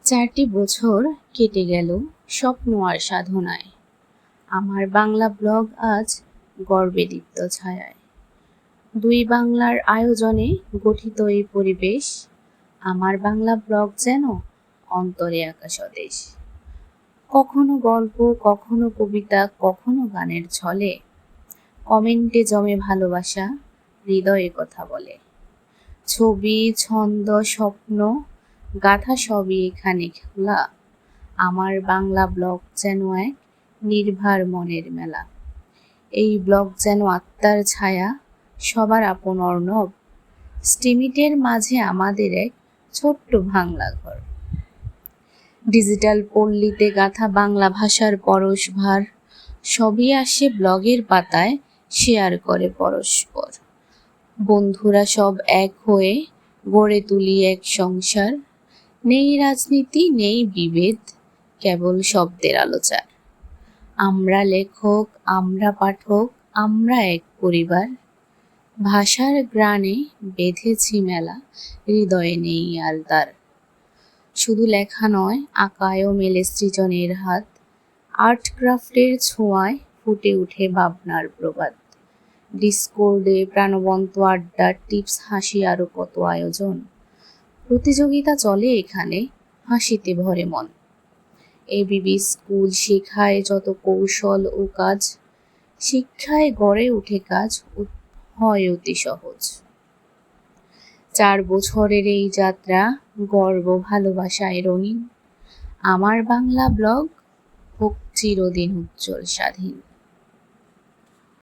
4টি বছর কেটে গেল স্বপ্ন আর সাধনায়। আমার বাংলা ব্লগ আজ গর্বে দীপ্ত ছায়ায়। 2 বাংলার আয়োজনে গঠিত এই পরিবেশ, আমার বাংলা ব্লগ যেন অন্তরে আঁকা স্বদেশ। কখনো গল্প, কখনো কবিতা, কখনো গানের ছলে, কমেন্টে জমে ভালোবাসা, হৃদয়ে কথা বলে। ছবি, ছন্দ, স্বপ্ন গাথা সবই এখানে খোলা। আমার বাংলা ব্লগ যেন এক নির্ভার মনের মেলা। এই ব্লগ যেন আত্মার ছায়া, সবার আপন অর্ণব। স্টিমিটের মাঝে আমাদের এক ছোট্ট বাংলা ঘর। ডিজিটাল পল্লীতে গাথা বাংলা ভাষার পরশ ভার, সবই আসে ব্লগের পাতায়, শেয়ার করে পরস্পর। বন্ধুরা সব এক হয়ে গড়ে তুলি এক সংসার। নেই রাজনীতি, নেই বিভেদ, কেবল শব্দের আলোচনা। আমরা লেখক, আমরা পাঠক, আমরা এক পরিবার। ভাষার গ্রাণে বেঁধেছি মেলা, হৃদয়ে নেই আর তার। শুধু লেখা নয়, আঁকায়ও মেলে সৃজনের হাত। আর্ট ক্রাফটের ছোঁয়ায় ফুটে উঠে ভাবনার প্রবাদ। ডিসকর্ডে প্রাণবন্ত আড্ডা, টিপস, হাসি, আরো কত আয়োজন। প্রতিযোগিতা চলে এখানে, হাসিতে ভরে মন। এবিবি স্কুল শেখায় যত কৌশল ও কাজ, শিক্ষায় গড়ে উঠে কাজ, হয় অতি সহজ। 4 বছরের এই যাত্রা, গর্ব ভালোবাসায় রঙিন। আমার বাংলা ব্লগ হোক চিরদিন উজ্জ্বল স্বাধীন।